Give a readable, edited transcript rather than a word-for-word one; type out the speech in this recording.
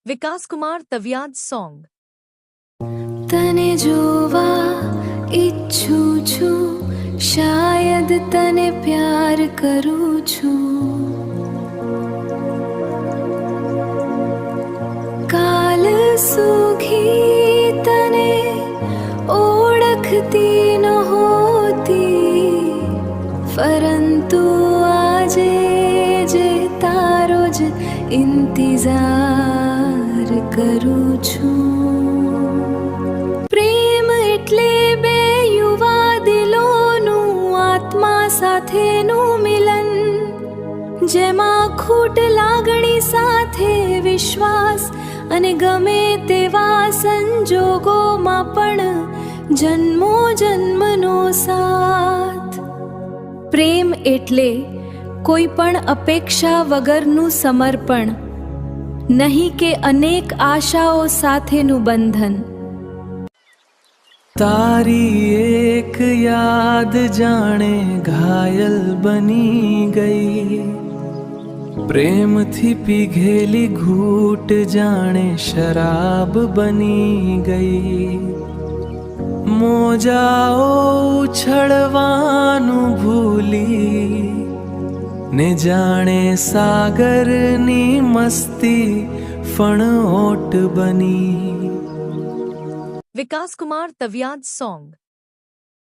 Vikaskumar તવિયાદ song. તને જોવા ઈચ્છું છું, શાયદ તને પ્યાર કરું છું. કાલ સુખી તને ઓળખતી નહોતી, પરંતુ આજે જે તારો જ ઇંતજાર કરું છું. પ્રેમ એટલે બે યુવા દિલોનું આત્મા સાથેનું મિલન, જેમાં ખૂટ લાગણી સાથે વિશ્વાસ અને ગમે તેવા સંજોગોમાં પણ જન્મો જન્મનો સાથ. પ્રેમ એટલે કોઈ પણ અપેક્ષા વગરનું સમર્પણ, નહીં કે અનેક આશાઓ સાથેનું બંધન. તારી એક યાદ જાણે ઘાયલ બની ગઈ, પ્રેમથી પીઘેલી ઘૂંટ જાણે શરાબ બની ગઈ. મોજાઓ ઉછળવાનું ભૂલી ને જાણે સાગરની મસ્તી ફણઓટ બની. વિકાસકુમાર તવિયાદ સોંગ.